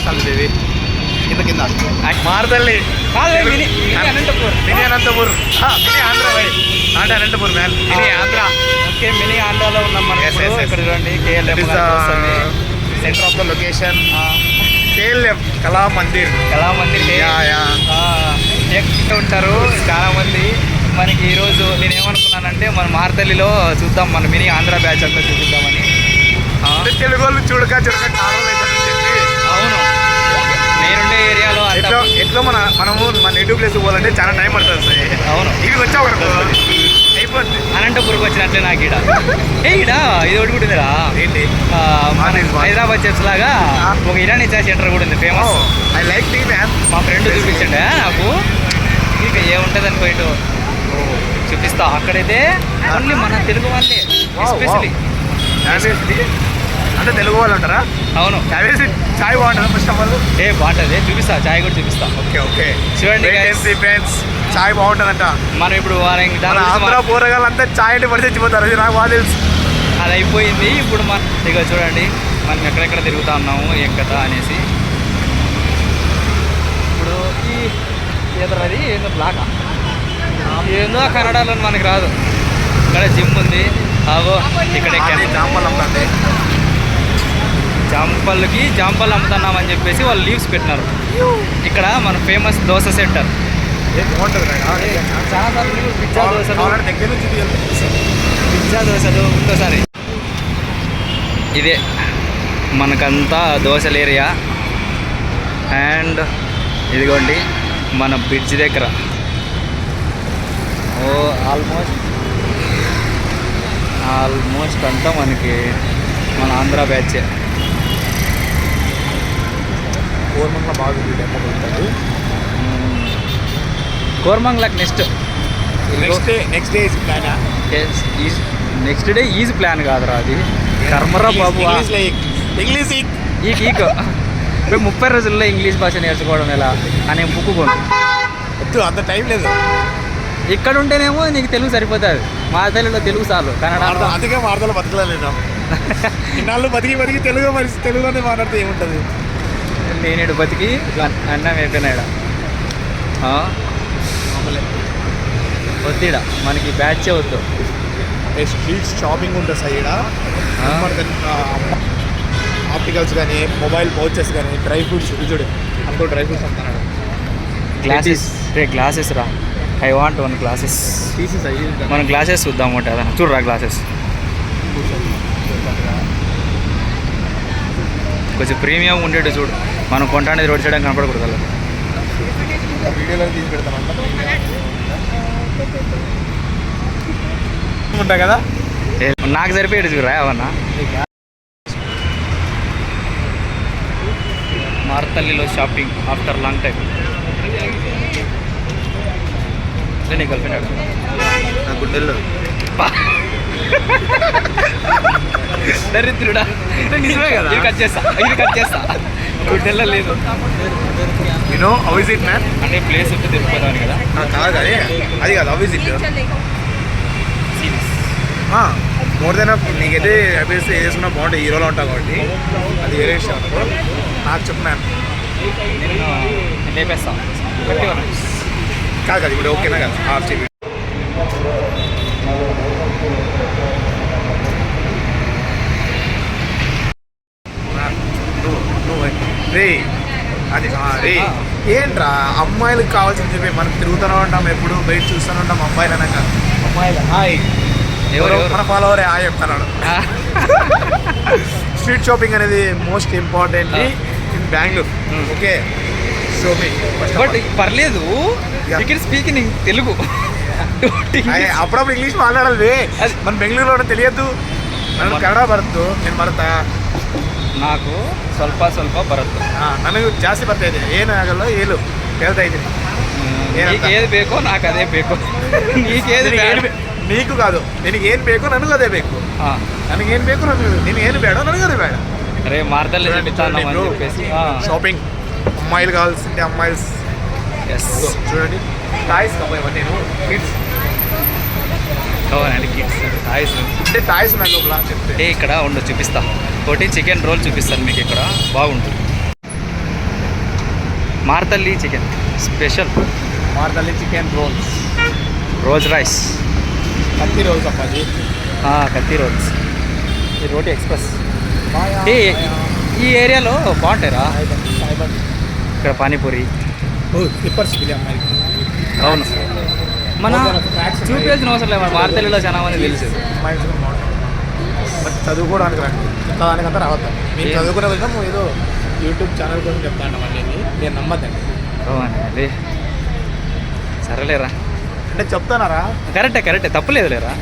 వస్తుంది ఇది కింద కింద Marathahalli mini Anantapur mini Anantapur mini Andhra అంటే Anantapur man mini Andhra. Okay, mini ఆంధ్రాలో ఉన్నాం మనం. ఇక్కడ చూడండి KLM centre of the location KLM Kalamandir. ఉంటారు చాలా మంది. మనకి ఈరోజు నేనేమనుకున్నానంటే మన మారుతల్లిలో చూద్దాం, మన మినీ ఆంధ్ర బ్యాచ్ అంతా చూద్దామని. తెలుగు వాళ్ళు చూడక చెప్పి అవును, నేనుండే ఏరియాలో ఎట్లా మనము మన నేటివ్ ప్లేస్ పోవాలంటే చాలా టైం పడుతుంది. అవును, ఇవి వచ్చావు అయిపోద్ది. అనంతపూర్కి వచ్చినట్లే నాకు ఈడ ఇది ఒకటి కూడా ఉందిరా. ఏంటి హైదరాబాద్ చర్చ్ లాగా ఒక ఇరానీ చాయ్ సెంటర్ కూడా ఉంది, famous. I like tea man. మా ఫ్రెండ్ చూపించండి నాకు. ఇక ఏముంటుంది అని పోయిటు చూపిస్తా. అక్కడైతే ఓన్లీ మన తెలుగు వాళ్ళే ఎస్పెషలీ. అంటే తెలుగు వాళ్ళు ఉంటారా? అవును. చాయ్ బాగుంటుంది ఫస్ట్ ఆఫ్ ఆల్. బాగుంటుంది, చూపిస్తా. చాయ్ కూడా చూపిస్తా. ఓకే చూడండి ఫ్రెండ్స్, చాయ్ బాగుంటుందంట. మనం ఇప్పుడు ఆంధ్ర పోరగాళ్ళంతా చాయ్ అంటే పడి చచ్చిపోతారు, అది నాకు బాగా తెలుసు. అది అయిపోయింది. ఇప్పుడు ఇక చూడండి మనం ఎక్కడెక్కడ తిరుగుతా ఉన్నాము ఏం కదా అనేసి. ఇప్పుడు ఈ ఎదురది ఏందో బ్లాక్ ఏందో కన్నడలో మనకి రాదు. ఇక్కడ జిమ్ ఉంది. ఇక్కడ జాంపళ్ళు అమ్ముతున్నామని చెప్పేసి వాళ్ళు లీవ్స్ పెట్టినారు. ఇక్కడ మన ఫేమస్ దోశ సెంటర్. పిజ్జా దోశలు ఇంకోసారి. ఇదే మనకంతా దోశల ఏరియా. అండ్ ఇదిగోండి మన బ్రిడ్జ్ దగ్గర ఆల్మోస్ట్ అంతా మనకి మన ఆంధ్ర బ్యాచే. కోర్మంగ్లాకి నెక్స్ట్ డే ఈజ్ ప్లాన్ కాదురా అది. కర్మరా బాబు, ఈక్ 30 రోజుల్లో ఇంగ్లీష్ భాష నేర్చుకోవడం ఎలా అనే బుక్ కొను. అంత టైం లేదు. ఇక్కడ ఉంటేనేమో నీకు తెలుగు సరిపోతుంది. మారుతల్లిలో తెలుగు చాలు, కన్నడ. అందుకే మారుతల బతకలేదు. ఇన్నాళ్ళు బతికి తెలుగులోనే మాట్లాడితే ఏముంటుంది. నేనేడు బతికి అన్నం అయిపోయినాడు. వద్దిడ మనకి బ్యాచే వద్దు. స్ట్రీట్ షాపింగ్ ఉంటుంది సైడ్. ఆప్టికల్స్ కానీ, మొబైల్ పౌచెస్ కానీ, డ్రై ఫ్రూట్స్. చూడు అంకో డ్రై ఫ్రూట్స్ అంటున్నాడు. గ్లాసెస్ రా, ఐ వాంట్ 1 గ్లాసెస్. మనం గ్లాసెస్ చూద్దాం ఒకటి. అదా చూడరా గ్లాసెస్ కొంచెం ప్రీమియం ఉండేది చూడు. మనం కొంటానేది రోడ్ సైడ్ కనపడకూడదు. వీడియోలో తీసి పెడతామంట ఉంటా కదా. నాకు సరిపోయేది చూడరా ఏమన్నా. మారుతల్లిలో షాపింగ్ ఆఫ్టర్ లాంగ్ టైం. నీ కలిపినాడు నా గుండెల్లో దరిద్రుడా. నిజమే కదా, ఇది కట్ చేస్తా. గుండెల్లో లేదు. హౌ ఇస్ ఇట్ మ్యాన్ అంటే ప్లేస్ ఉంటే తిరిగిపోతాను కదా. కాదు అది కాదు. How is it more than నీకైతే హ్యాపీస్ వేసుకున్నా బాగుంటుంది. హీరోలో ఉంటావు కాబట్టి అది వేరే విషయం. నాకు చెప్పినాను నేను లేపేస్తాను. కాదు ఇప్పుడు ఓకేనా కదా. ఆఫ్ చెప్పి రే అది రే ఏంట్రా అమ్మాయిలకు కావాల్సింది చెప్పి మనం తిరుగుతూనే ఉంటాం, ఎప్పుడు బయట చూస్తూనే ఉంటాం. అమ్మాయిలు అనగా అమ్మాయిలు హాయ్ ఎవరో మన ఫాలోవరే హాయ్ చెప్తున్నాడు. స్ట్రీట్ షాపింగ్ అనేది most important in Bengaluru. Okay so but పర్లేదు, you can speak in Telugu. అప్పుడప్పుడు ఇంగ్లీష్ మాట్లాడాలి. మన బెంగళూరులో తెలియదు. నన్ను కన్నಡ బరుತ್ತು, నేను ಬರುತ್ತಾ? నాకు ಸ್ವಲ್ಪ ಬರುತ್ತೆ. ನನಗೆ ಜಾಸ್ತಿ ಬರ್ತಾ ಇದೆ. ಏನಾಗಲ್ಲ ಹೇಳು, ಹೇಳ್ತಾ ಇದ್ದೀನಿ. ಏದು ಬೇಕೋ నాకు అదే ಬೇಕು. నీకు కాదు, ನಿನಗೇನು ಬೇಕೋ ನನಗೂ ಅದೇ ಬೇಕು. ನನಗೇನು ಬೇಕು ನಿನಗೇನು ಬೇಡ ನನಗೂ ಅದೇ ಬೇಡ. అరే మారుతల్లి చూపిస్తాను చెప్పేసి షాపింగ్. అమ్మాయిలు కావాల్సింటే అమ్మాయిలు చూడండి. టాయ్స్ కావాలి. నేను కిడ్స్ కావాలండి. కిడ్స్ టాయ్స్ అంటే టాయ్స్ ఉన్నాయి లోపల చెప్తే. ఇక్కడ ఉండదు, చూపిస్తా. ఒకటి చికెన్ రోల్ చూపిస్తాను మీకు. ఇక్కడ బాగుంటుంది. Marathahalli chicken special Marathahalli chicken roles, rose rice, కత్తి రోల్స్ అప్పాజీ, కత్తి రోల్స్, ఈ రోటీ ఎక్స్ప్రెస్. ఈ ఏరియాలో బాగుంటాయిరా ఇక్కడ పానీపూరి. స్లిప్పర్స్ అమ్మాయి. అవును, మన చూపించాల్సిన అవసరం లేదు, మన మార్తల్లిలో చాలా మంది తెలుసు. బట్ చదువుకోవడానికి రండి, దానికంతా రావద్దు. మీరు చదువుకునే విధం ఏదో యూట్యూబ్ ఛానల్ కోసం చెప్తాను మళ్ళీ నేను నమ్మద్దండి. అదే సరేలేరా అంటే చెప్తానారా, కరెక్టే తప్పులేదు లేరా.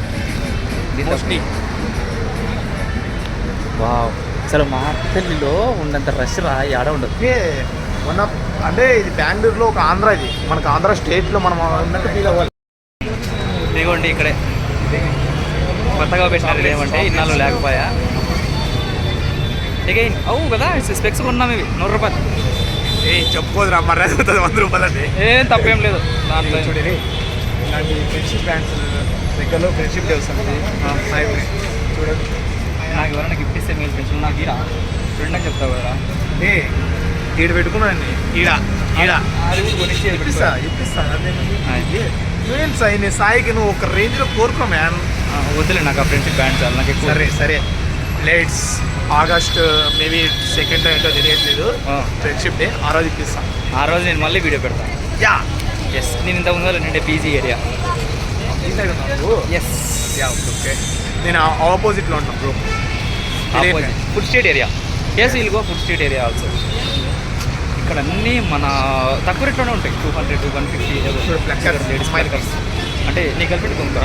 మోస్ట్లీ వావ్, అసలు మార్తల్లిలో ఉన్నంత రష్ రా ఆడ ఉండదు. మొన్న అంటే ఇది బెంగళూరులో ఒక ఆంధ్ర, ఇది మనకు ఆంధ్ర స్టేట్లో మనం ఉన్నట్టు ఫీల్ అవ్వాలి. ఇదిగోండి ఇక్కడే కొత్తగా పెట్టినది ఏమంటే ఇన్నాళ్ళు లేకపోయా. అగైన్ అవు కదా స్పెక్స్ కొన్నాం, ఇవి 100 రూపాయలు. చెప్పుకోదురా మర్యాద అవుతుంది 100 రూపాయలు అంటే. ఏం తప్పేం లేదు దాంట్లో. చూడండి ఇలాంటి ఫ్రెండ్షిప్ బ్యాండ్స్ దగ్గరలో ఫ్రెండ్షిప్ డే వస్తుంది. చూడండి నాకు ఎవరైనా గిఫ్ట్ ఇస్తే మీరు ఫ్రెండ్స్ నాకు ఈడ ఫ్రెండ్ అని చెప్తావు కదా. ఈడ పెట్టుకున్నానండి, ఈడ అది కొనిచ్చి ఇప్పిస్తాను. నువ్వేం సాయి, నీ సాయికి నువ్వు ఒక రేంజ్లో కోరుకో మ్యాన్. వద్దులే నాకు ఆ ఫ్రెండ్షిప్ బ్యాండ్ చాలు నాకు ఎక్కువ. సరే లేట్స్ ఆగస్ట్ మేబీ 2nd ఏంటో తెలియట్లేదు, ఫ్రెండ్షిప్ డే ఆ రోజు ఇప్పిస్తాను. ఆ రోజు నేను మళ్ళీ వీడియో పెడతాను. ఎస్, నేను ఇంత ముందు నిండే పీజీ ఏరియా. Yes, okay. నేను ఆపోజిట్లో ఉంటాను bro, food street area. Yes, will go food street area also. ఇక్కడ అన్నీ మన తక్కువ రేట్లోనే ఉంటాయి, 200, 150. లేడీస్ ఫ్లెక్కర్స్ అంటే నీ కలిపి కొనుక్కా.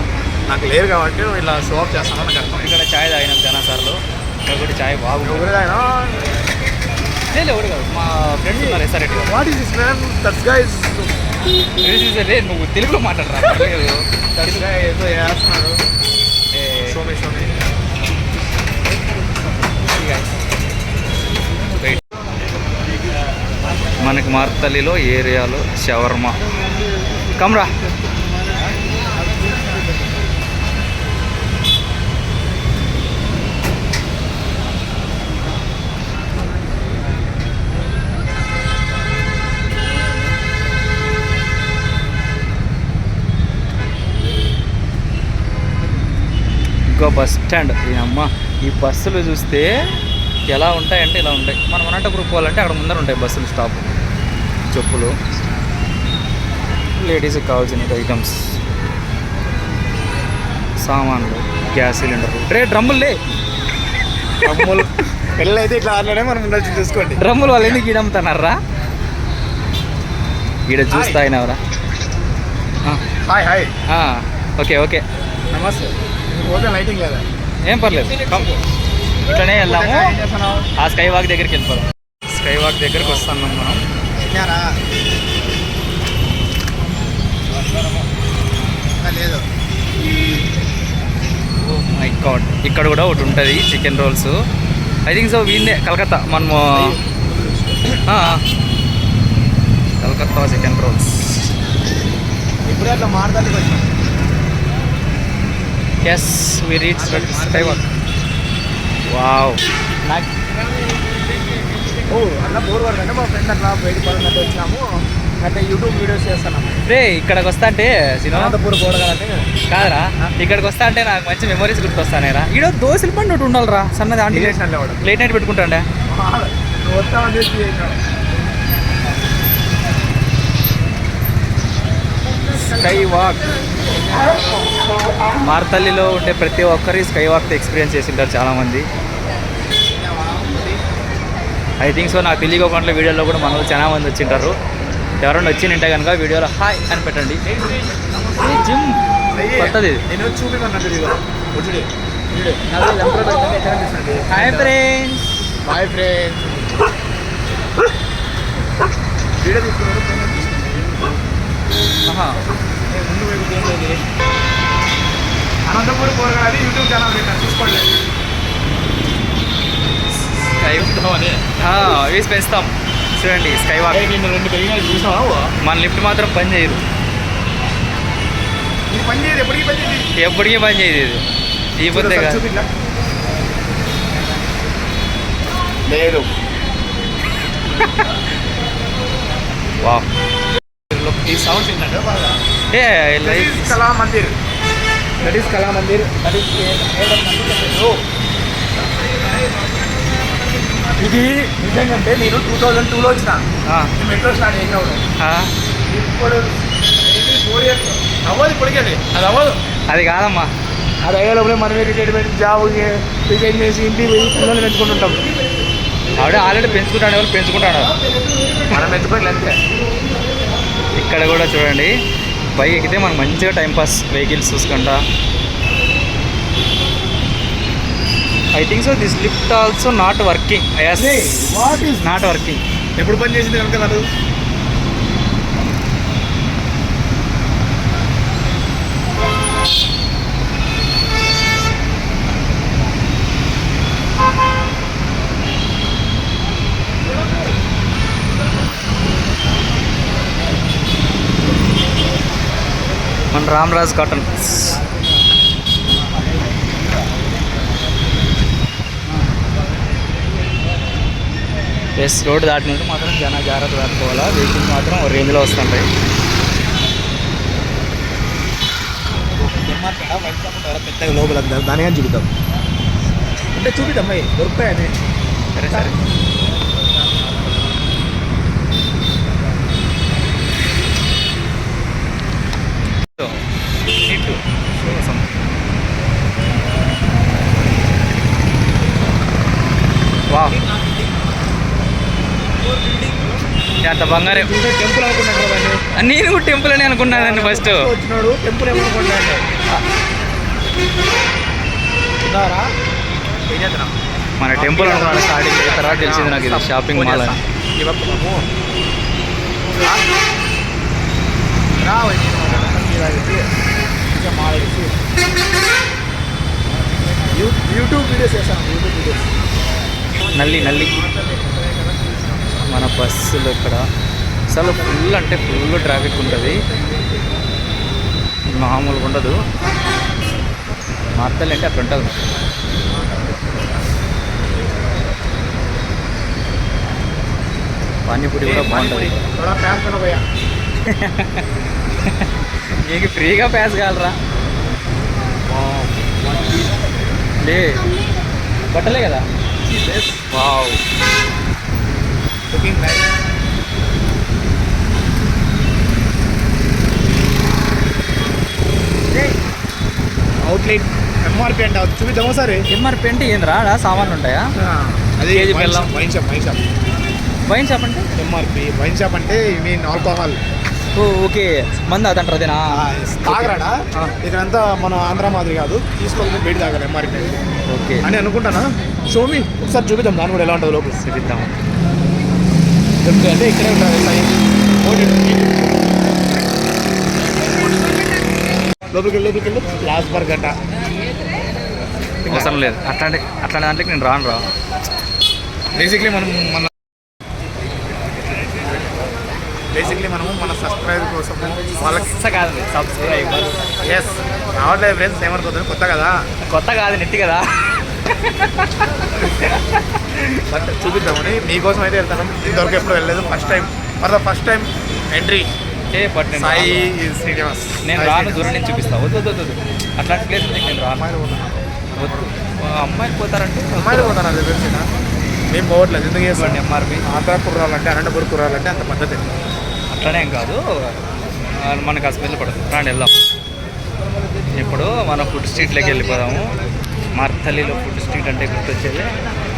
నాకు లేరు కాబట్టి నువ్వు ఇలా షో ఆఫ్ చేస్తాను నాకు అర్థం. ఇక్కడ ఛాయ్ తాగినాం చాలా సార్లు, ఒకటి ఛాయ్ బాగుంది. లేదు ఎవరు కాదు, మా ఫ్రెండ్స్ ఉన్నారు ఎస్ఆర్ఎట్. What is this man? That guy is రే నువ్వు తెలుగులో మాట్లాడరా. దట్ గై ఏదో చేస్తున్నాడు. షోమే మనకి మార్తల్లిలో ఏరియాలో షవర్మా కమ్రా. ఇంకో బస్ స్టాండ్. అమ్మ ఈ బస్సులు చూస్తే ఎలా ఉంటాయంటే ఇలా ఉంటాయి. మనం అనంతపురం పోవాలంటే అక్కడ ముందర ఉంటాయి బస్సులు స్టాప్. చెప్పులు, లేడీస్కి కావాల్సిన ఐటమ్స్, సామాన్లు, గ్యాస్ సిలిండర్లు, డ్రమ్ములే. డ్రమ్ములు పెళ్ళి అయితే ఇట్లా ఆడలోనే మనం ఉండొచ్చు, చూసుకోండి. డ్రమ్ములు వాళ్ళు ఎందుకు ఈడ అమ్ముతున్నారా? ఈడ చూస్తా అయినవరా. హాయ్ ఓకే నమస్తే. పోతే లైటింగ్ లేదా? ఏం పర్లేదు, ఇట్లనే వెళ్దాము. ఆ స్కై వాక్ దగ్గరికి వెళ్ళిపోదాం. స్కై వాక్ దగ్గరికి వస్తున్నాం మనం. లేదు, ఓ మై గాడ్, ఇక్కడ కూడా ఒకటి ఉంటుంది chicken roles. I think so వీళ్ళే కలకత్తా. మనము కలకత్తా చికెన్ రోల్స్. ఇప్పుడే అట్లా మార్తల్లికి వచ్చినాం. Yes, we reach sky walk. Wow, నాకు అట్లా బోర్ పడుతుంటే మా ఫ్రెండ్ అట్లా బయట పడినట్టు వచ్చినాము. అంటే యూట్యూబ్ వీడియోస్ చేస్తున్నాము. రే ఇక్కడికి వస్తా అంటే అనంతపూర్ పోవడం కాదురా, ఇక్కడికి వస్తా అంటే నాకు మంచి మెమరీస్ గుర్తొస్తానేరా. ఈడ దోశలు పండు ఒకటి ఉండాలిరా, సన్నది ఆంటీ లేట్ నైట్ పెట్టుకుంటాండే. నువ్వు వస్తామని చెప్పి స్కై వాక్. మార్తల్లిలో ఉండే ప్రతి ఒక్కరి స్కై వాక్తో ఎక్స్పీరియన్స్ చేసి ఉంటారు చాలామంది. ఐ థింక్ సో, నాకు తెలియకుండా వీడియోలో కూడా మనలో చాలా మంది వచ్చింటారు. ఎవరైనా వచ్చింటే కనుక వీడియోలో హాయ్ అని పెట్టండి. జిమ్ కొత్తది. నేను చూపించండి. Hi friends. Bye friends. Video తీసుకున్నారు. అనంతపూర్ పోరగాలి యూట్యూబ్ ఛానల్ పెట్టాను, చూసుకోండి. వేసి పెంచుతాం చూడండి. Sky walk. నేను 2 పెరిగినాయి చూసావా? మన లిఫ్ట్ మాత్రం పని చేయదు. ఇది పని చేయదు, ఎప్పటికీ పని చేయదు. ఎప్పటికీ పని చేయదు. ఈ పొద్దు లేదు. వా ఈ సౌండ్స్ ఏంటంటే బాగా ఏ లైక్ కళా మందిర్, దట్ ఈస్ కళా మందిర్, దట్ ఈస్ ఇది నిజంగా నేను 2002లో వచ్చిన మెట్రో స్టార్ట్ చేసినప్పుడు. ఇప్పుడు 4 years అవ్వదు ఇప్పటికే, అది అవ్వదు. అది కాదమ్మా, అది అయ్యేలోపలే మనమే రిటైర్మెంట్ జాబ్ రిజైన్ చేసి ఇంటికి పోయి పిల్లల్ని పెంచుకుంటుంటాం. ఆవిడ ఆల్రెడీ పెంచుకుంటాడు, ఎవరు పెంచుకుంటాడు, మనం పెంచుకోవాలి అంతే. ఇక్కడ కూడా చూడండి, బైక్ ఎక్కితే మనం మంచిగా టైంపాస్ వెహికల్స్ చూసుకుంటా. I think so this lift also not working. Yes, what is not working. ఎప్పుడు పని చేసింది కనుక కాదు. మన రామరాజ్ కాటన్. ఎస్, రోడ్డు దాటినట్టు మాత్రం జాగ్రత్త దాటుకోవాలా. వెహికల్స్ మాత్రం ఒక రేంజ్లో వస్తుంటాయి. పెద్దగా లోపల దాని కానీ చూపిద్దాం అంటే చూపిద్దాం అమ్మాయి దొరుకుతాయని. సరే సరే. వా, అంత బంగారం. టెంపుల్ అనుకున్నాడు కదండి, నేను కూడా టెంపుల్ అని అనుకున్నానండి ఫస్ట్. వచ్చినాడు టెంపుల్ ఏమనుకుంటాడు. మన టెంపుల్ అనుకున్నాను స్టార్టింగ్, తర్వాత తెలిసింది నాకు ఇది షాపింగ్ మాల్ అని. యూట్యూబ్ వీడియోస్ చేస్తాను, యూట్యూబ్ వీడియోస్. నల్లి నల్లి మన బస్సులు ఇక్కడ అసలు ఫుల్ అంటే ఫుల్ ట్రాఫిక్ ఉంటుంది, మామూలుగా ఉండదు. మార్తలు అంటే అట్లా ఉంటుంది. పానీపూరి కూడా బాగుంటుంది. మీకు ఫ్రీగా ప్యాస్ కావాలరా? లే, బట్టలే కదా. వావ్, అవుట్లెట్ ఎంఆర్పి అంటే చూపిద్దామా సరే. ఎంఆర్పి అంటే ఏంద్రా? సామాన్లు ఉంటాయా? అది కేజీ బెల్లం. Wine shop, wine shop. Wine shop అంటే ఎంఆర్పి వైన్ షాప్ అంటే మీన్ ఆల్కహాల్. ఓ ఓకే, మంది అదంటారు అదేనా? తాగరాడా ఇక్కడంతా మన ఆంధ్ర మాదిరి కాదు, తీసుకోవాలి బయట తాగాలి ఎంఆర్పి ఓకే అని అనుకుంటానా. షోమి ఒకసారి చూపిద్దాం దాని కూడా ఎలా ఉంటుంది లోపల. చూపిద్దాం. అంటే ఇక్కడే ఉంటుంది లోపలికి వెళ్ళు లాస్ట్ బర్గ్ అంట. అవసరం లేదు అట్లాంటి దాంట్లోకి నేను రాను రా. బేసిక్లీ మనము మన సబ్స్క్రైబ్ కోసము వాళ్ళకి కాదు సబ్స్క్రైబర్. ఎస్, రావట్లేదు ఫ్రెండ్స్, ఏమనుకోతుంది కొత్త కదా. కొత్త కాదు, నెట్ కదా. బట్ చూపిద్దామని మీకోసం అయితే వెళ్తాను. ఇంతవరకు ఎప్పుడు వెళ్ళలేదు, first time entry but Sai Srinivas. నేను రాను, దూరం నుంచి చూపిస్తా. వద్దు అట్లాంటి ప్లేస్ నేను రాను. వద్దు, అమ్మాయిలు పోతారంటే అమ్మాయిలు పోతాను, అది తెలిసిన మేము పోవట్లేదు. ఎందుకు చేస్తాండి ఎంఆర్పి ఆంధ్ర కుర్రాలంటే అనంతపురం కుర్రాలంటే అంత పద్ధతి. అట్లనే ఏం కాదు, మనకు ఆ స్మెల్ పడదు. రాండి వెళ్దాం. ఇప్పుడు మనం ఫుడ్ స్ట్రీట్లోకి వెళ్ళిపోదాము. మార్తల్లిలో ఫుడ్ స్ట్రీట్ అంటే గుర్తొచ్చేది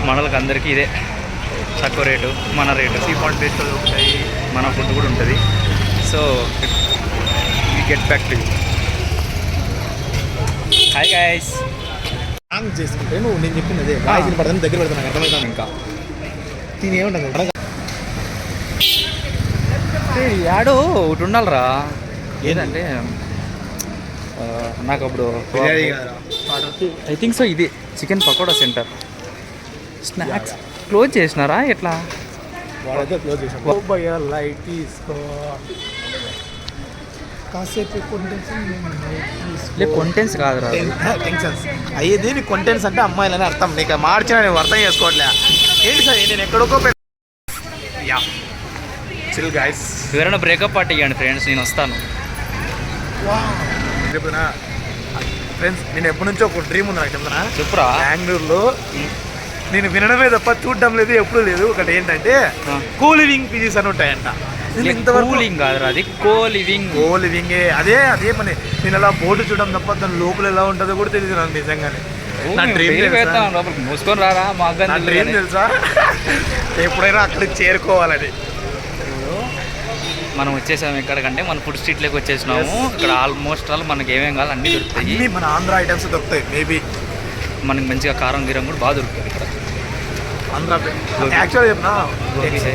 మనలకు అందరికీ ఇదే, తక్కువ రేటు, మన రేటు, సీపాయింట్ టేస్ట్ ఉంటాయి, మన ఫుడ్ కూడా ఉంటుంది. So we get back to you. Hi guys. Song చేసుకుంటే నువ్వు నేను చెప్పింది అదే వాయిస్ పడతాను, దగ్గర పెడతాను, నాకు అర్థమవుతాను. ఇంకా దీని ఏముంటుంది యాడో ఒకటి ఉండాలిరా. ఏదంటే నాకు అప్పుడు ఐ థింక్ సో ఇది chicken pakoda centre. Snacks close చేసినారా ఎట్లా? వాళ్ళైతే క్లోజ్ చేసాం. లైట్ తీసుకో కాసేపు కొంటెన్స్ కాదురా, టెన్షన్స్ అయ్యేది. నీకు కొంటెన్స్ అంటే అమ్మాయిలని అర్థం, నీకు మార్చిన నువ్వు అర్థం చేసుకోవట్లే. ఏంటి సార్ నేను ఎక్కడికో చిల్ గాయస్. ఎవరైనా బ్రేకప్ పార్టీ ఇవ్వండి ఫ్రెండ్స్, నేను వస్తాను. చెప్తున్నా ఫ్రెండ్స్, నేను ఎప్పటి నుంచో ఒక డ్రీమ్ ఉంది నాకు. చెప్తున్నా చెప్పురా. బెంగళూరులో నేను వినడమే తప్ప చూడడం లేదు, ఎప్పుడు లేదు. ఒకటి ఏంటంటే కో లివింగ్ పీజీస్ అని ఉంటాయంట. కూలింగ్ కాదు, అది కో లివింగ్. కో లివింగే, అదే పని. నేను అలా బోర్డు చూడడం తప్ప దాని లోపల ఎలా ఉంటుందో కూడా తెలియదు నాకు నిజంగానే. నా డ్రీమ్ లోపలికి మూసుకొని రారా, మా డ్రీమ్ తెలుసా ఎప్పుడైనా అక్కడికి చేరుకోవాలని. మనం వచ్చేసాము ఎక్కడికంటే మన ఫుడ్ స్ట్రీట్లోకి వచ్చేసినాము. ఇక్కడ ఆల్మోస్ట్ ఆల్ మనకి ఏమేం కావాలి అన్నీ దొరుకుతాయి. మన ఆంధ్ర ఐటమ్స్ దొరుకుతాయి. మేబీ మనకి మంచిగా కారం గీరం కూడా బాగా దొరుకుతుంది ఇక్కడ. ఆంధ్ర యాక్చువల్గా చెప్పిన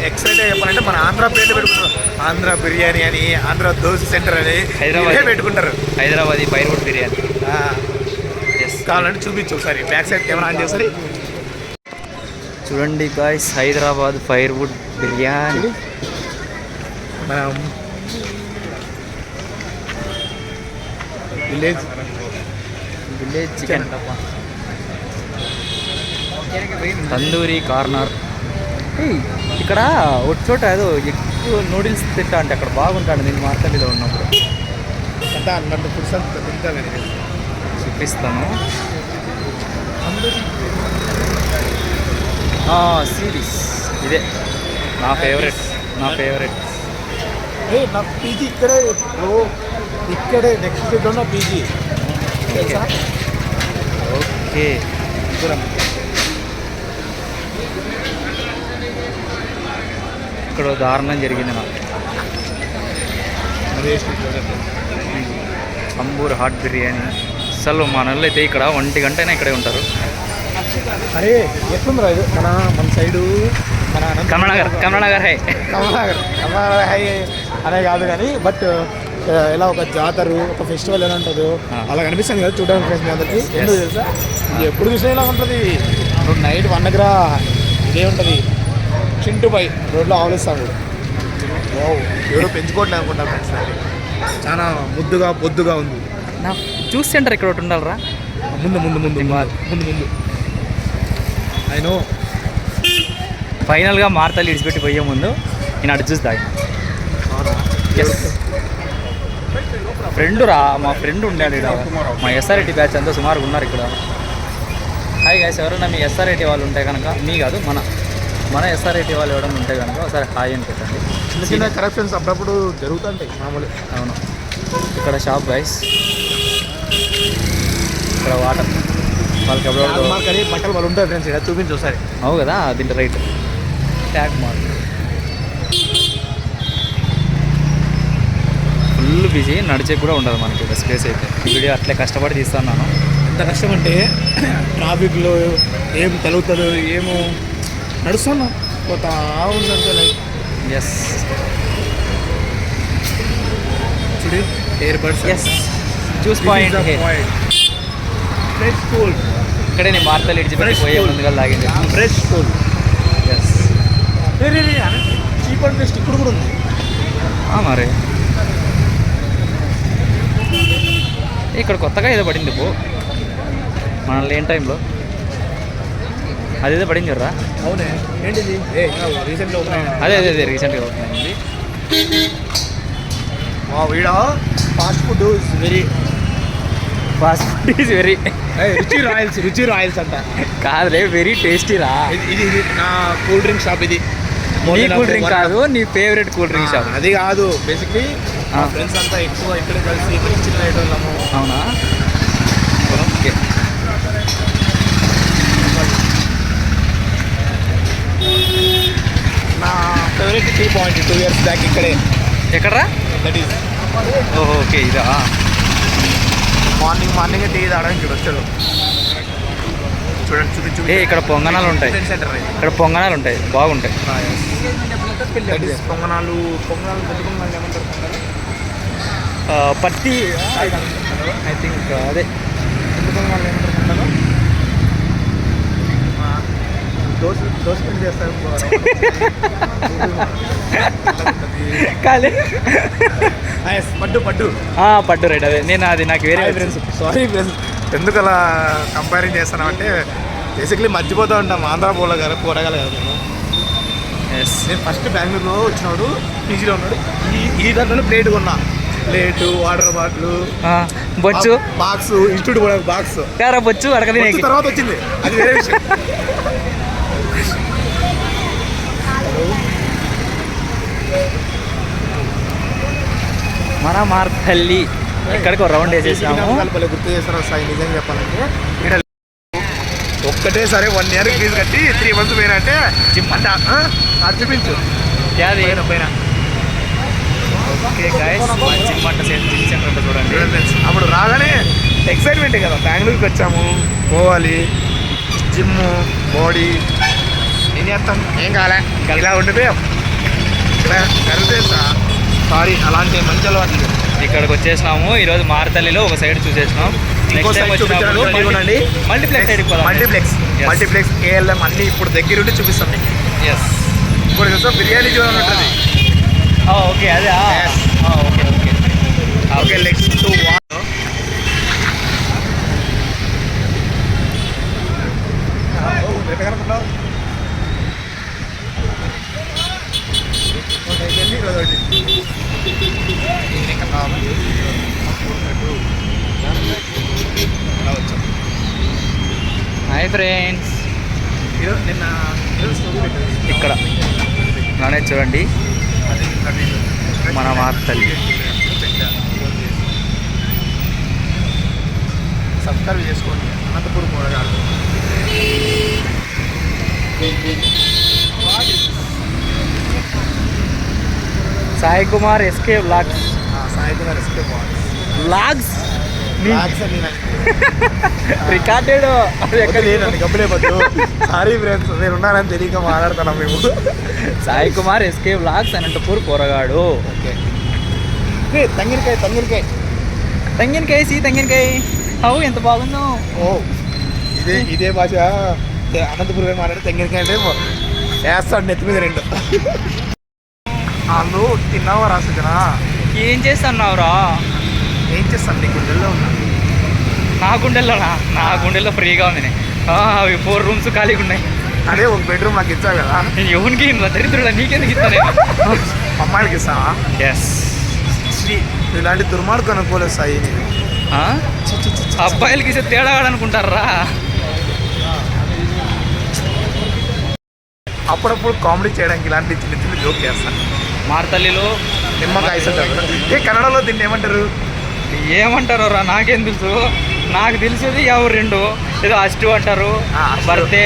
ఎక్సలెంట్ చెప్పాలంటే మన ఆంధ్ర పేర్లు పెట్టుకుంటారు. ఆంధ్ర బిర్యానీ అని, ఆంధ్ర దోశ సెంటర్ అని హైదరాబాద్ పెట్టుకుంటారు. హైదరాబాద్ ఫైర్వుడ్ బిర్యానీ కావాలంటే చూపించు ఒకసారి, బ్యాక్ సైడ్ కెమెరా ఆన్ చేసి చూడండి గాయ్స్. హైదరాబాద్ ఫైర్వుడ్ బిర్యానీ. మనం విలేజ్ చికెన్ తందూరి కార్నర్. ఇక్కడ ఒక చోట ఏదో ఎక్కువ నూడిల్స్ తింటా అంటే అక్కడ బాగుంటాడు. నేను మార్కెట్లో ఉన్నప్పుడు చూపిస్తాను. సిరీస్ ఇదే నా ఫేవరెట్. నా పీజీ ఇక్కడే నెక్స్ట్ స్ట్రీట్లో నా పీజీ. ఓకే, ఇక్కడ దారుణం జరిగింది నాకు. అంబూర్ హాట్ బిర్యానీ. అసలు మన వాళ్ళు అయితే ఇక్కడ 1 గంట అయినా ఇక్కడే ఉంటారు. అరే ఎట్లుందిరా ఇది? మన సైడు కమలానగర్ హై అనే కాదు కానీ, బట్ ఎలా ఒక జాతర, ఒక ఫెస్టివల్ ఎలా ఉంటుందో అలా కనిపిస్తుంది కదా చూడడానికి ఫ్రెండ్స్. మీ అందరికి ఎందుకు తెలుసా, ఇది ఎప్పుడు చూసినా ఇలా ఉంటుంది. ఇప్పుడు నైట్ 1 దగ్గర ఇదే ఉంటుంది. చింటూ పై రోడ్లో ఆవలిస్తాడు. ఎవరో పెంచుకోవట్లేదు అనుకుంటా ఫ్రెండ్స్. చాలా ముద్దుగా పొద్దుగా ఉంది. నా జ్యూస్ సెంటర్ ఇక్కడ ఒకటి ఉండాలరా. ముందు అయినో ఫైనల్గా మార్తలు ఇడిచిపెట్టి పోయే ముందు నేను అటు జ్యూస్ తాగి. ఫ్రెండ్ రా, మా ఫ్రెండ్ ఉండాడు ఇక్కడ. మా ఎస్ఆర్ఐటి బ్యాచ్ అంతా సుమారుగా ఉన్నారు ఇక్కడ. హాయ్ గైస్, ఎవరైనా మీ ఎస్ఆర్ఐటి వాళ్ళు ఉంటే కనుక, మీ కాదు మన ఎస్ఆర్ఐటి వాళ్ళు ఎవరైనా ఉంటే కనుక ఒకసారి హాయ్ అని పెట్టండి. చిన్న కరప్షన్స్ అప్పుడప్పుడు జరుగుతుంటాయి మామూలు. అవును. ఇక్కడ షాప్ గైస్, ఇక్కడ వాటర్ వాళ్ళకి కానీ బట్టలు వాళ్ళు ఉంటారు ఫ్రెండ్స్. ఇక్కడ చూపించు ఒకసారి. అవు కదా, దీంట్లో right tag mark. Full busy, నడిచే కూడా ఉండదు మనకి ఇక్కడ స్పేస్ అయితే. ఈ వీడియో అట్లే కష్టపడి తీస్తున్నాను. ఎంత కష్టం అంటే ట్రాఫిక్లో ఏం తలుగుతుందో ఏమో నడుస్తున్నాం పోతా ఉందంటే లైక్. ఎస్, చూడు air buds. Yes, juice point fresh cool. ఇక్కడే నేను మార్తలు ఇడిచిపెట్టి పోయే ముందుగా లాగింది. Fresh cool. Yes, cheap and best ఇక్కడ కూడా ఉంది. మరి ఇక్కడ కొత్తగా ఏదో పడింది పో మన లేని టైంలో. అదేదో పడింది కదా. అవునే, ఏంటిది? రీసెంట్గా అదే రీసెంట్గా ఓపెన్ అయింది. వీడ ఫాస్ట్ ఫుడ్ ఇస్ వెరీ రుచి రాయల్స్ అంట. కాదులే, వెరీ టేస్టీ రా. ఇది నా కూల్ డ్రింక్ షాప్. ఇది కూల్ డ్రింక్ కాదు, నీ ఫేవరెట్ కూల్ డ్రింక్ షాప్. అది కాదు, బేసిక్లీ మా ఫ్రెండ్స్ అంతా ఎక్కువ ఇక్కడ కలిసి చిన్న ఐటమ్లము. అవునా, ఓకే. నా favourite tea point 2 years back ఇక్కడే. ఎక్కడరా? That is. ఓకే, ఇదా. మార్నింగ్ టీ తాగడానికి ఇక్కడ వచ్చాడు. చూడండి, చూపించు. ఇక్కడ పొంగనాలు ఉంటాయి. ఇక్కడ పొంగనాలు ఉంటాయి, బాగుంటాయి. పొంగనాలు ఏమంటారు? పత్తి ఐ థింక్ అదే. పొంగనాలు ఏమంటారు? దోశ చేస్తారు. కాలే పట్టు రైట్. అదే నేను అది నాకు వేరే ఫ్రెండ్స్. సారీ ఫ్రెండ్స్, ఎందుకు అలా కంపేరింగ్ చేస్తున్నామంటే బేసిక్లీ మర్చిపోతూ ఉంటాం. ఆంధ్ర కూరగాయలు కదా మేము. ఎస్. నేను ఫస్ట్ బెంగళూరులో వచ్చినాడు పీజీలో ఉన్నాడు. ఈ దాంట్లో ప్లేట్ కొన్నా, ప్లేటు, వాటర్ బాటిల్, బొచ్చు, బాక్స్, ఇన్స్టిట్యూట్ కూడా బాక్స్. యారా బొచ్చు అడగది తర్వాత వచ్చింది, అది వేరే విషయం. మన మార్తల్లి ఇక్కడికి ఒక రౌండ్ వేసేసాము. గుర్తు చేస్తారు సాయి, నిజంగా చెప్పాలంటే ఇక్కడ ఒక్కటేసారి 1 year ఫీజు కట్టి 3 months పోయినంటే జిమ్ అంట అది చూపించు పైన. ఓకే గైస్, జిమ్ అంట జిమ్ సెంటర్ అంటే చూడండి. అప్పుడు రాగానే ఎక్సైట్మెంట్ కదా, బెంగళూరుకి వచ్చాము, పోవాలి, జిమ్, బాడీ, ఏం చేస్తాం, ఏం కాలే ఇలా ఉండిపోయాం. ఇక్కడ కరిపేసా సారీ, అలాంటి మంచి అలవాట్లు. ఇక్కడికి వచ్చేసినాము. ఈరోజు మార్తల్లిలో ఒక సైడ్ చూసేసినాం. మల్టీప్లెక్స్ కేఎల్ఎం అన్ని ఇప్పుడు దగ్గరుండి చూపిస్తాం మీకు. ఎస్, ఇప్పుడు చూస్తాం బిర్యానీ చూడాలని ఉంటుంది. ఓకే అదే okay okay okay next hi friends, నిన్న ఇక్కడ నానే చూడండి మన మార్తల్లి. సబ్స్క్రైబ్ చేసుకోండి అనంతపూర్ కూరగాయలు. Sai Kumar SK vlogs. Sai Kumar SK vlogs అని రికార్డెడ్ ఎక్కడ లేదండి, గబ్బులే పద్దు. సారీ ఫ్రెండ్స్, నేను ఉన్నానని తెలియక మాట్లాడుతున్నాం మేము. సాయి కుమార్ ఎస్కే వ్లాగ్స్ అనంతపూర్ కూరగాడు. ఓకే, తంగినకాయ తంగినకాయ తెంగినకాయ తెంగినకాయ అవు ఎంత బాగుందో. ఓ ఇదే భాష అనంతపురం మాట్లాడి తెంగినకాయ అంటే వేస్తాడు నెత్తి మీద 2. వాళ్ళు తిన్నావా రాసుజనా? ఏం చేస్తున్నావురా? ఏం చేస్తాను, నీ గుండెల్లో ఉన్నా. నా గుండెల్లో ఫ్రీగా ఉంది. అవి 4 rooms ఖాళీగా ఉన్నాయి. అదే ఒక బెడ్రూమ్ నాకు ఇచ్చావు కదా. నేను ఎవరికి దరిద్రుడా, నీకెందుకు ఇస్తాను? అమ్మాయిలకి ఇస్తా. ఎస్, ఇలాంటి దుర్మార్గం అనుకోలేదు సాయి. అబ్బాయిలకి ఇస్తే తేడా అనుకుంటారా? అప్పుడప్పుడు కామెడీ చేయడానికి ఇలాంటి చిన్న చిన్న జోక్ చేస్తాను. మార్తల్లిలో నిమ్మకాయ కన్నడలో దీన్ని ఏమంటారు రా? నాకేం తెలుసు. నాకు తెలిసేది ఎవరు 2 ఏదో అస్టు అంటారు, బర్తే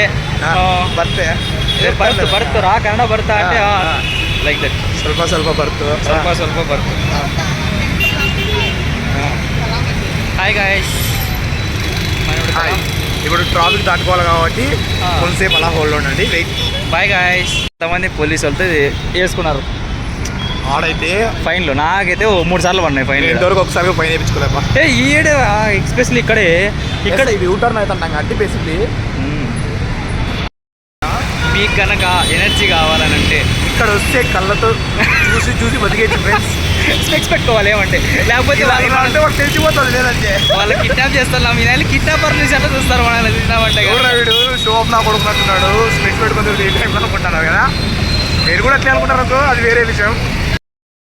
బర్త్ రా, కన్నడ బర్త అంటే లైక్ దట్. ಸ್ವಲ್ಪ బర్త్. హాయ్ గాయస్, ఇప్పుడు ట్రాఫిక్ దాటుకోవాలి కాబట్టి కొంతసేపు అలా హోల్డ్ ఉండండి. వెయిట్. Bye guys. కొంతమంది పోలీసు వాళ్ళతో వేసుకున్నారు ఆడైతే ఫైన్లు. నాకైతే 3 సార్లు పడినాయి ఫైన్. ఇంతవరకు ఒకసారి ఫైన్ వేయించుకోలేపా. ఈడే ఎక్స్పెషల్లీ ఇక్కడ ఇది యూటర్న్ అవుతాం అంటే బేసిక్లీ. మీకు కనుక ఎనర్జీ కావాలనంటే ఇక్కడ వస్తే కళ్ళతో చూసి బతికేచ్చు ఫ్రెండ్స్. స్పెక్స్ పెట్టుకోవాలి ఏమంటే, లేకపోతే అంటే వాళ్ళకి తెలిసిపోతుంది. లేదంటే వాళ్ళు కిడ్నాప్ చేస్తారు. మీ నెల కిడ్నాపర్ నుంచి అట్లా చూస్తారు మనల్ని తిన్నామంటే. వీడు షో ఆఫ్ నా కొడుకున్నట్టున్నాడు, స్పెక్స్ పెట్టుకుని ఈ టైం అనుకుంటున్నారు కదా. మీరు కూడా అట్లా అనుకుంటారు, అది వేరే విషయం.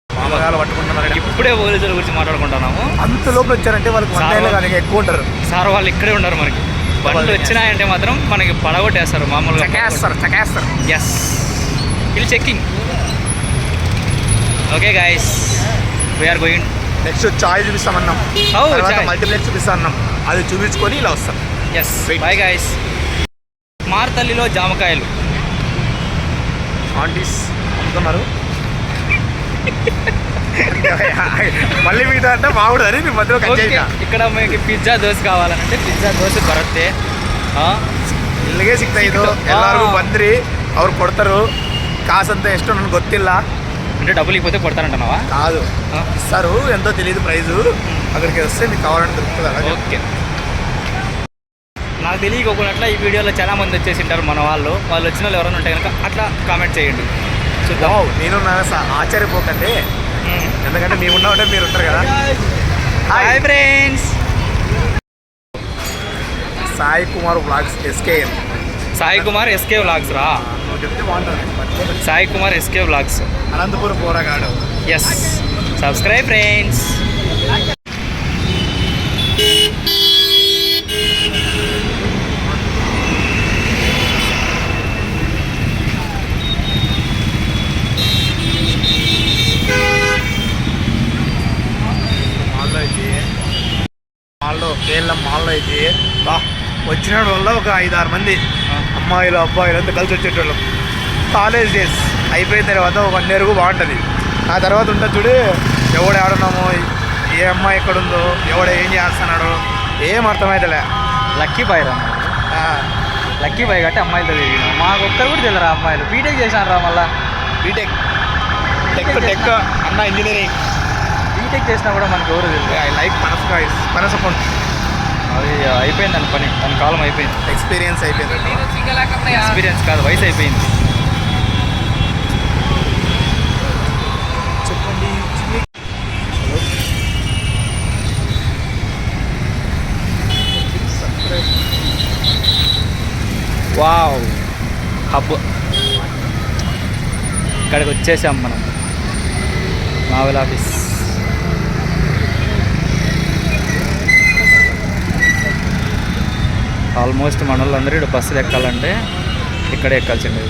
మామగాలు పట్టుకుంటున్నారు. ఇప్పుడే పోలీసుల గురించి మాట్లాడుకుంటున్నాము. అంత లోపల వచ్చారంటే వాళ్ళకి 1 కానీ ఎక్కువ ఉంటారు సార్. వాళ్ళు ఇక్కడే ఉండరు. మనకి బండ్లు వచ్చినాయంటే మాత్రం మనకి పడగొట్టేస్తారు మామూలుగా. చకేస్తారు. ఎస్, వీళ్ళు checking. Okay guys, we're going. Next chai చూపిస్తామన్నాం, మల్టీప్లెక్స్ చూపిస్తామన్నాం. అది చూపించుకొని ఇలా వస్తాం. Yes, bye guys. మార్తల్లిలో జామకాయలు ఆంటీస్ అమ్ముతున్నారు. మళ్ళీ మీతో అంటే బాగుండదని మీ మధ్యలో ఇక్కడ మీకు పిజ్జా దోశ కావాలంటే పిజ్జా దోశ బರುತ್ತೆ. ಇಲ್ಲಿಗೆ ಸಿಗ್ತಾ ಇದು. ಎಲ್ಲರಿಗೂ ಬಂದ್ರಿ, ಅವ್ರು ಕೊಡ್ತಾరు. కాసంత ಎಷ್ಟು ನನಗೆ ಗೊತ್ತಿಲ್ಲ. అంటే డబ్బులు ఇకపోతే కొడతారంటున్నావా? కాదు, ఇస్తారు. ఎంతో తెలియదు ప్రైజు. అక్కడికి వస్తే మీకు కావాలంటే దొరుకుతుంది. ఓకే, నాకు తెలియకపోయినట్ల ఈ వీడియోలో చాలా మంది వచ్చేసి ఉంటారు మన వాళ్ళు. వచ్చిన వాళ్ళు ఎవరైనా ఉంటే కనుక అట్లా కామెంట్ చేయండి. చూద్దాం. నేను ఆశ్చర్యపోకండి, ఎందుకంటే మేమున్నా ఉంటే మీరు ఉంటారు కదా. Hi friends, Sai Kumar vlogs SKM. Sai Kumar SK vlogs రా. నువ్వు చెప్తే బాగుంటుంది. Sai Kumar SK vlogs. అనంతపురం పోరగాడు. Yes, subscribe friends. మాల్లో కేరళం మాల్లో అయితే బా వచ్చిన వల్ల ఒక 5-6 మంది అమ్మాయిలు అబ్బాయిలు అంతా కలిసి వచ్చేటోళ్ళం. కాలేజ్ డేస్ అయిపోయిన తర్వాత ఒక 1 year బాగుంటుంది. ఆ తర్వాత ఉంటుంది చూడు, ఎవడు ఆడున్నామో, ఏ అమ్మాయి ఎక్కడుందో, ఎవడు ఏం చేస్తున్నాడో ఏం అర్థమైతలే. లక్కీ బాయ్ రా, లక్కీ బాయ్ కాబట్టి అమ్మాయిలతో తిరిగినాం. మాకు ఒక్కరు కూడా తెలియరా అమ్మాయిలు. బీటెక్ చేశాను రా, మళ్ళీ బీటెక్ టెక్ అన్న ఇంజనీరింగ్ బీటెక్ చేసినా కూడా మనకు ఎవరు తెలియదు. ఐ లైక్ పనస పండు. అది అయిపోయింది పని, దాని కాలం అయిపోయింది. ఎక్స్పీరియన్స్ అయిపోయింది. ఎక్స్పీరియన్స్ కాదు, వయసు అయిపోయింది. చెప్పండి. వావ్, హబ్ ఇక్కడికి వచ్చేసాం మనం, మావెల్ ఆఫీస్. ఆల్మోస్ట్ మన వాళ్ళందరూ ఇక్కడ బస్సులు ఎక్కాలంటే ఇక్కడే ఎక్కాల్సింది.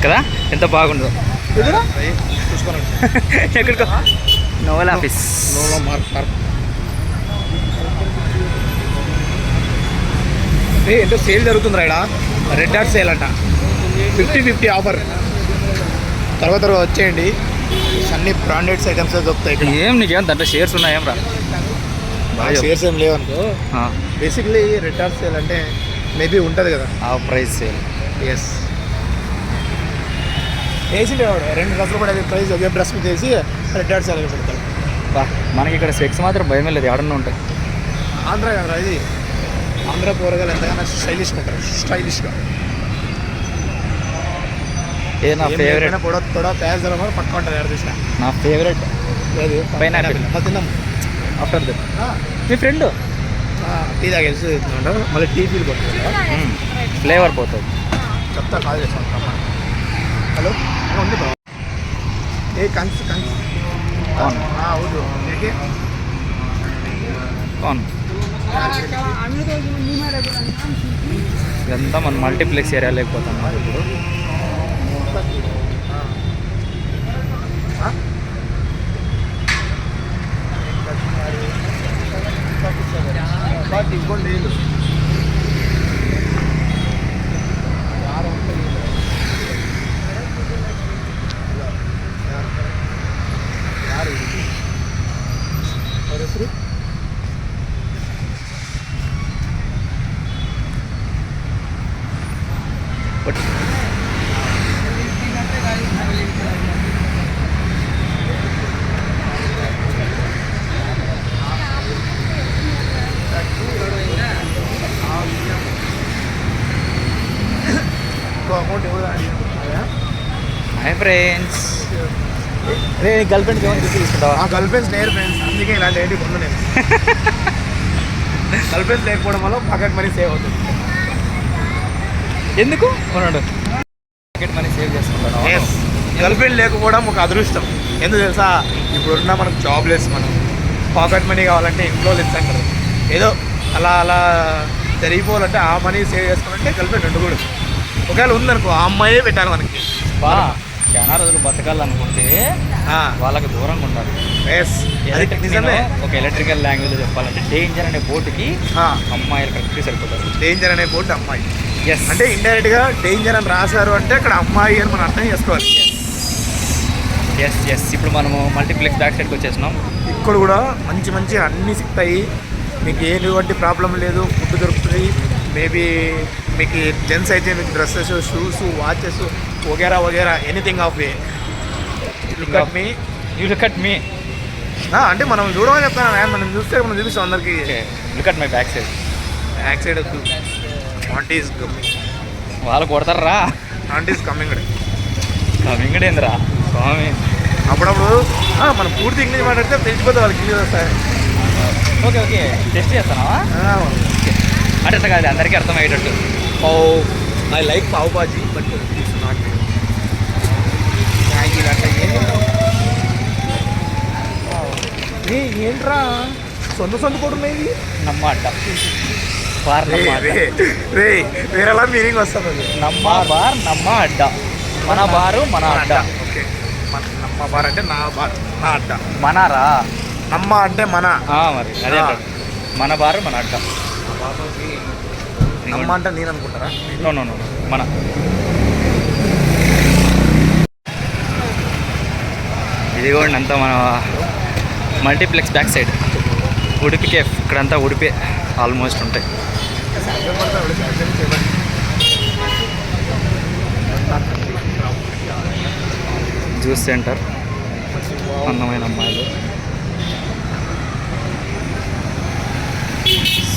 కదా ఎంత బాగుండదు. ఎక్కడికో నోవెల్ ఆఫీస్. ఏంటో సేల్ జరుగుతుంది రా, రెడ్ డాట్ సేల్ అంట. 50-50 ఆఫర్. తర్వాత వచ్చేయండి, అన్ని బ్రాండెడ్స్ ఐటమ్స్ దొరుకుతాయి ఇక్కడ. ఏం నీకేం దాంట్లో షేర్స్ ఉన్నాయేం రా? షేర్స్ ఏం లేవనుకో. బేసిక్లీ రెడ్ డాట్ సేల్ అంటే మేబీ ఉంటుంది కదా, ఆ ప్రైస్ సేల్. ఎస్, వేసిండే వాడు 2 డ్రెస్సులు కూడా ప్రైస్ ఒకే డ్రెస్ మీద వేసి రెడ్ డాట్ సేల్ పెడతాడు. బా, మనకి ఇక్కడ స్పెక్స్ మాత్రం భయమే లేదు, ఎక్కడన్నా ఉంటాయి. ఆంధ్ర కదా ఇది, ఆంధ్ర కూరగాయలు ఎంతగానో స్టైలిష్గా ఉంటారు, స్టైలిష్గా. ఏ నా ఫేవరెట్ కూడా ప్యాజ్ కూడా పక్క ఉంటుంది. ఎక్కడ చూసినా నా ఫేవరెట్ పైనాపిల్. తిన్నాం ఆఫ్టర్ దట్. మీ ఫ్రెండ్ టీ తాగేసి మళ్ళీ టీ ఫీల్ పోతుంది, ఫ్లేవర్ పోతుంది. చెప్తా, కాల్ చేస్తాను. హలో, ఉంది బా. ఏ కంచి హೌದು ಏಕೆ ఇదంతా మన మల్టీప్లెక్స్ ఏరియా లేకపోతాం ఇప్పుడు. Hi friends. రే గర్ల్ ఫ్రెండ్స్ ఏమైనా తీసుకుంటావా? గర్ల్ ఫ్రెండ్స్ లేరు ఫ్రెండ్స్, అందుకే ఇలాంటి ఏంటి కొను నేను. గర్ల్ ఫ్రెండ్స్ లేకపోవడం వల్ల పాకెట్ మనీ సేవ్ అవుతుంది. ఎందుకు కొన్నాడు? పాకెట్ మనీ సేవ్ చేసుకుంటాను. గర్ల్ ఫ్రెండ్ లేకపోవడం ఒక అదృష్టం. ఎందుకు తెలుసా, ఇప్పుడున్న మనకు జాబ్లెస్, మనం పాకెట్ మనీ కావాలంటే ఇంట్లో ఇస్తాం కదా, ఏదో అలా అలా జరిగిపోవాలంటే ఆ మనీ సేవ్ చేసుకోవాలంటే గర్ల్ ఫ్రెండ్ ఉండకూడదు. ఒకవేళ ఉందనుకో, ఆ అమ్మాయే పెట్టాలి మనకి. చాలా రోజులు బతకాలనుకుంటే వాళ్ళకి దూరంగా ఉండాలి. నిజమే. ఒక ఎలక్ట్రికల్ లాంగ్వేజ్ చెప్పాలంటే డేంజర్ అనే బోర్డుకి అమ్మాయిలు కరెక్ట్గా సరిపోతారు. డేంజర్ అనే బోర్డు అమ్మాయి. ఎస్, అంటే ఇండైరెక్ట్గా డేంజర్ అని రాశారు అంటే అక్కడ అమ్మాయి అని మనం అర్థం చేసుకోవాలి. Yes yes. ఇప్పుడు మనము మల్టీప్లెక్స్ బ్యాక్ సైడ్కి వచ్చేసినాం. ఇక్కడ కూడా మంచి మంచి అన్నీ సిక్తాయి. మీకు ఎటువంటి ప్రాబ్లం లేదు, ఫుడ్ దొరుకుతుంది. మేబీ మీకు జెంట్స్ అయితే మీకు డ్రెస్సెస్, షూస్, వాచెస్ వగేరా వగేరా anything of way. Look at me, you look at me. అంటే మనం చూడమని చెప్తాను, మనం చూస్తే మనం చూపిస్తాం అందరికి. Look at my back side. Back side aunty is coming. వాళ్ళు కొడతారా? Aunty is coming. Venkatendra Swamy. అప్పుడప్పుడు మనం పూర్తి ఇంగ్లీష్ మాట్లాడితే తెలిసిపోతే వాళ్ళకి ఇంగ్లీష్ వస్తాయి. ఓకే ఓకే టెస్ట్ చేస్తానా అంటే అట్లా కాదు అందరికీ అర్థమయ్యేటట్టు. I like pav bhaji but ఏంట్రా సొంత సొంత కూడా ఉన్నాయి. నమ్మ అడ్డ బార్ నమ్మ అడ్డ. రే వేరేలా మీనింగ్ వస్తుంది. నమ్మ బార్ నమ్మ అడ్డ. మన బారు మన అడ్డ. ఓకే నమ్మ బార్ అంటే నా బార్ నా అడ్డ. మనరా నమ్మ అంటే మన మరి అదే అంటాడు. మన బారు మన అడ్డ. నమ్మ అంటే నేను అనుకుంటారా? నో నో నో మన. ఇది కూడా అంతా మన multiplex back side Udupi cafe. ఇక్కడంతా ఉడిపి ఆల్మోస్ట్ ఉంటాయి. జ్యూస్ సెంటర్ అందమైన అమ్మాయిలు.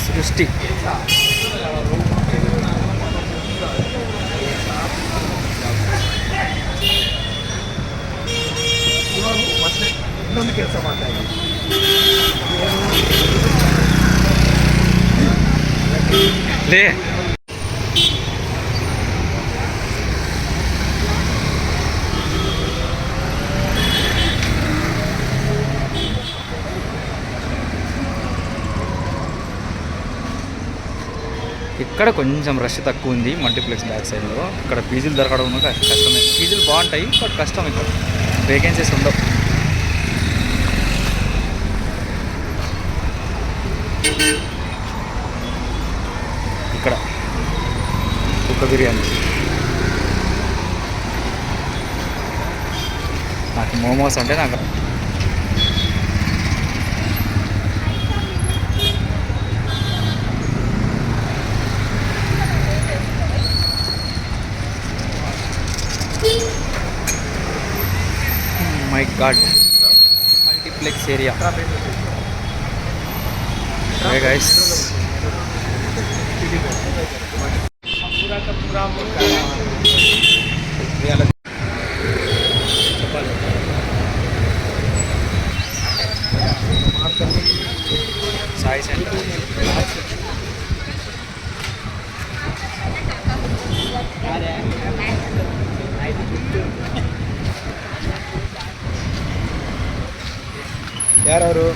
సృష్టి ಇನ್ನೊಂದು ಕೆಲಸ ಮಾಡ್ತಾ ಇದ್ದೀನಿ. లే ఇక్కడ కొంచెం రష్ తక్కువ ఉంది మల్టీప్లెక్స్ బ్యాక్ సైడ్లో. ఇక్కడ పీజీలు దొరకడం కష్టమే. పీజీలు బాగుంటాయి బట్ కష్టం. ఇక్కడ వేకెన్సీస్ ఉండవు. ఇక్కడ కుక్క బిర్యానీ. నాకు మోమోస్ అంటే నాకు my god. Multiplex area. Hey guys. Sai centre. ಯಾರವರು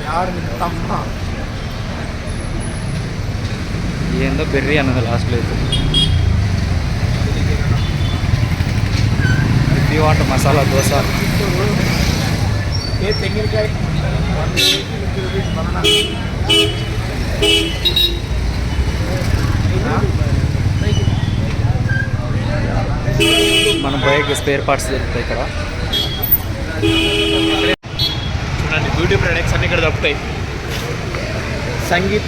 ಯಾರು ನಿಮ್ಮ ತಮ್ಮ? ఏందో బెర్రీ అన్నది లాస్ట్లో అయితే. If you want masala dosa. ఏ తెంగినకాయ మన బైక్ స్పేర్ పార్ట్స్ దొరుకుతాయి ఇక్కడ. చూడండి బ్యూటీ ప్రొడక్ట్స్ అన్ని ఇక్కడ దొరుకుతాయి. Sangeetha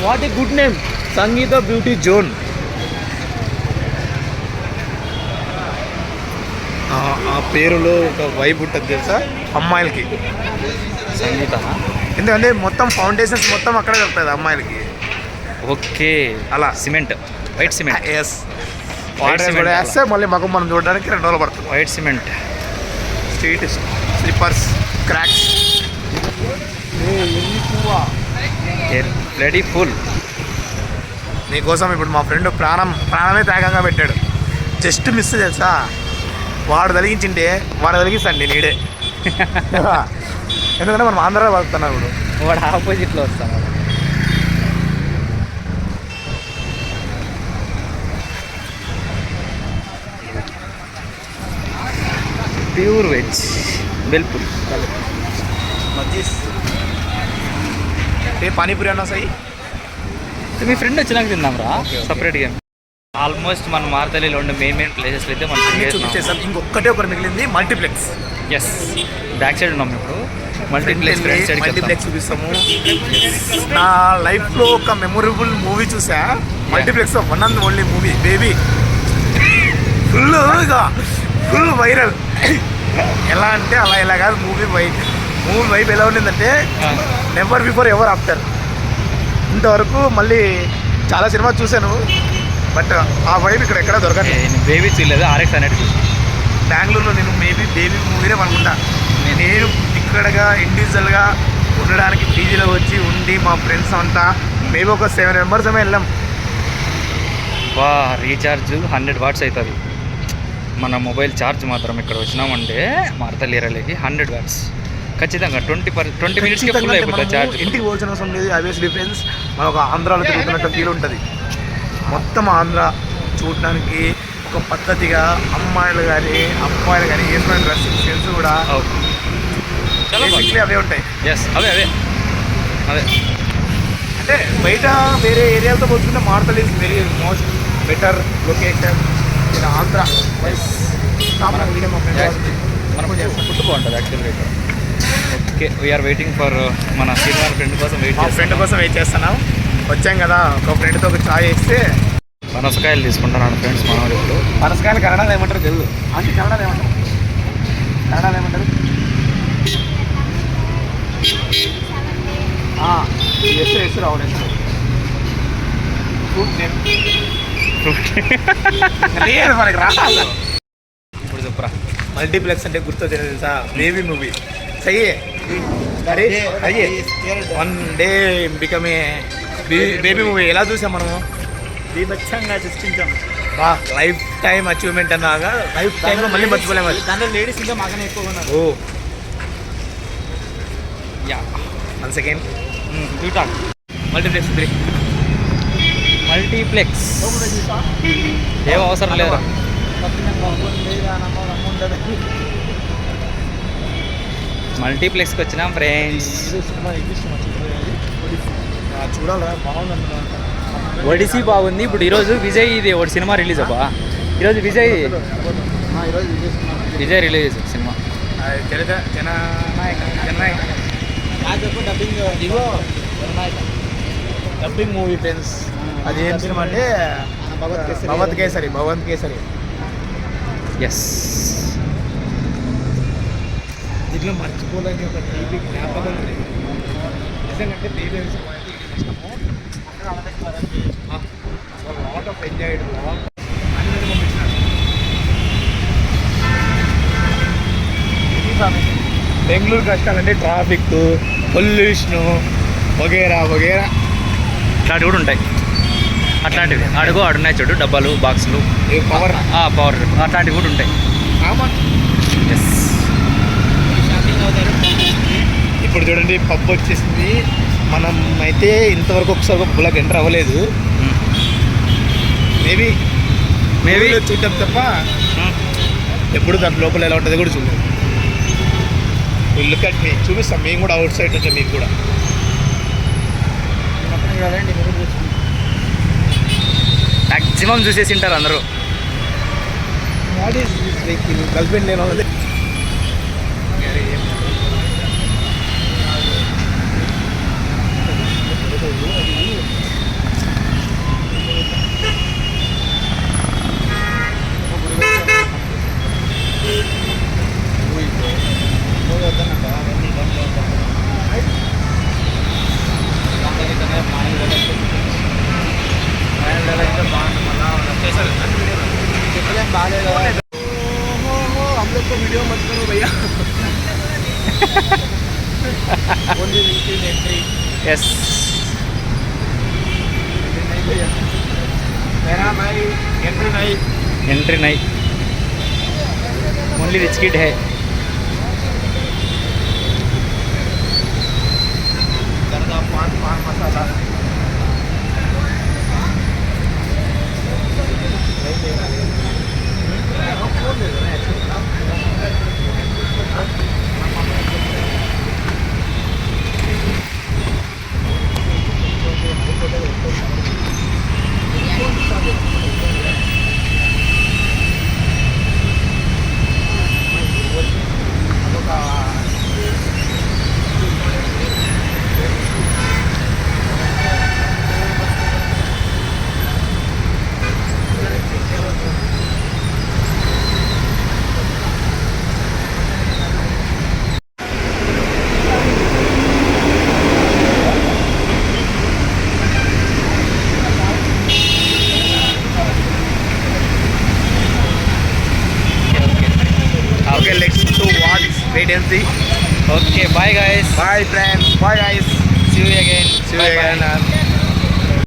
what a good name, Sangeetha beauty zone. ఆ పేరులో ఒక వైబ్ ఉంటుంది తెలుసా అమ్మాయిలకి. సంగీత ఎందుకంటే మొత్తం ఫౌండేషన్స్ మొత్తం అక్కడే దొరుకుతుంది అమ్మాయిలకి. ఓకే అలా cement, white cement. Yes water కూడా వేస్తే మళ్ళీ మగం మనం చూడడానికి 2 రోజులు పడుతుంది. White cement. Street slippers, crocs. Ready full. నీకోసం ఇప్పుడు మా ఫ్రెండ్ ప్రాణమే త్యాగంగా పెట్టాడు. జస్ట్ మిస్ తెలుసా, వాడు తలిగించింటే వాడు తలిగిస్తాండి నీడే. ఎందుకంటే మనం ఆంధ్రాలో బతుకుతున్నాం ఇప్పుడు. వాడు ఆపోజిట్లో వస్తాను. Pure veg బెల్పూరి. పానీపూరి అన్నా సై. మీ ఫ్రెండ్ వచ్చినాక తిందాం రా సపరేట్గా. ఆల్మోస్ట్ మన మార్తలిలో ఉండే మెయిన్ ప్లేసెస్లో అయితే మనం చూపించేసాం. ఇంకొక్కటే ఒకటి మిగిలింది మల్టీప్లెక్స్. ఎస్ బ్యాక్ సైడ్ ఉన్నాం ఇప్పుడు. మల్టీప్లెక్స్ చూపిస్తాము. నా లైఫ్లో ఒక మెమొరబుల్ మూవీ చూసా multiplex. One and only movie baby. Full viral. ఎలా అంటే అలా ఇలా కాదు. మూవీ వైబ్ ఎలా ఉండిందంటే నెవర్ బిఫోర్ ఎవర్ ఆఫ్టర్. ఇంతవరకు మళ్ళీ చాలా సినిమా చూశాను బట్ ఆ వైపు ఇక్కడ ఎక్కడ దొరకదు. నేను బేబీ చూడలేదు, ఆర్ఎక్స్ అనేది చూసి. బెంగళూరులో నేను మేబీ బేబీ మూవీనే అనుకుంటా. నేను ఇక్కడగా ఇండివిజువల్గా ఉండడానికి పీజీలో వచ్చి ఉండి మా ఫ్రెండ్స్ అంతా మేబీ ఒక 7 మెంబర్స్ ఏమో వెళ్ళాం. వా రీఛార్జ్ 100 వాట్స్ అవుతుంది. మన మొబైల్ ఛార్జ్ మాత్రం ఇక్కడ వచ్చినామంటే మార్తలేరలేకి 100 వాట్స్ ఖచ్చితంగా 20 మినిట్స్కి ఫుల్ అయిపోతుంది ఛార్జ్. ఇంటికి పోల్సిన అవసరం లేదు. అవేస్ డిఫరెన్స్ మన ఒక ఆంధ్రాలో తిరుగుతున్నట్టు ఫీల్ ఉంటుంది. మొత్తం ఆంధ్ర చూడడానికి ఒక పద్ధతిగా అమ్మాయిలు కానీ అబ్బాయిలు కానీ వేసుకునే డ్రెస్సింగ్ సెన్స్ కూడా అవే ఉంటాయి. ఎస్ అవే అంటే బయట వేరే ఏరియాలతో పోల్చుకుంటే మార్తల్ is very most better location in Andhra. మనం ఫుడ్ బాగుంటుంది యాక్చువల్గా ఇక్కడ. ఓకే వీఆర్ వెయిటింగ్ ఫర్ మన శ్రీనివాస్ ఫ్రెండ్ కోసం వెయిట్ చేస్తున్నాం. వచ్చాం కదా, ఒక ఫ్రెండ్తో ఒక చాయ్ వేస్తే పనసకాయలు తీసుకుంటున్నాను ఫ్రెండ్స్. మన ఇప్పుడు పనసకాయలు కన్నడలో ఏమంటారు తెలుగు అంటే కన్నడలో ఏమంటారు ఎస్ రావు మనకి రాదు. ఇప్పుడు చెప్పురా. మల్టీప్లెక్స్ అంటే గుర్తు తెలుసా? బేబీ మూవీ సయ్యే అయ్యే 1 day become a baby movie ఎలా చూసాం మనము? బీభత్సంగా సృష్టించాం. లైఫ్ టైం అచీవ్మెంట్ అన్నాగా లైఫ్ టైంలో మళ్ళీ మర్చిపోలేము. దాంట్లో లేడీస్ ఇంకా మాకనే ఎక్కువగా ఉన్నారు. Oh yeah 1 second you talk. Multiplex ఏం అవసరం లేదు. మల్టీప్లెక్స్కి వచ్చినాం ఫ్రెండ్స్. చూడాలా బాగుంది. ఒడిసీ బాగుంది. ఇప్పుడు ఈరోజు విజయ్ ఇది ఒకటి సినిమా రిలీజ్ అబ్బా. ఈరోజు విజయ్ రిలీజ్ చేశాడు సినిమా. Dubbing movie friends. అది ఏం సినిమా అంటే భగవత్ కేసరి. ఎస్ దీంట్లో మర్చిపోలేని ఒక టీవీ జ్ఞాపకం ఉంది. నిజంగా టీవీ సినిమా అయితే ఇది ఇష్టము. లాట్ ఆఫ్ ఎంజాయ్డ్ బెంగళూరు కష్టాలంటే ట్రాఫిక్, పొల్యూషను వగేరా అట్లాంటివి కూడా ఉంటాయి. అట్లాంటివి ఆడున్నాయి చూడు, డబ్బాలు బాక్సులు పవర్ అట్లాంటివి కూడా ఉంటాయి. ఎస్ ఇప్పుడు చూడండి పబ్ వచ్చేసింది. మనం అయితే ఇంతవరకు ఒకసారి పబ్లోకి ఎంటర్ అవ్వలేదు. మేబీ చూడటం తప్ప ఎప్పుడు దాని లోపల ఎలా ఉంటుందో కూడా చూడలేదు. లుక్ అట్ మీ చూపిస్తాం మేము కూడా అవుట్ సైడ్ నుంచి. మీకు కూడా మ్యాక్సిమం చూసేసి ఉంటారు అందరూ. What is this vehicle? Girlfriend నేను वीडियो मत करो भैया. Only weekend entry. Yes. नहीं भैया. मेरा भाई एंट्री नहीं. Only rich kid है. जरदा paan masala. Okay bye guys bye friends, bye guys, see you again see you again.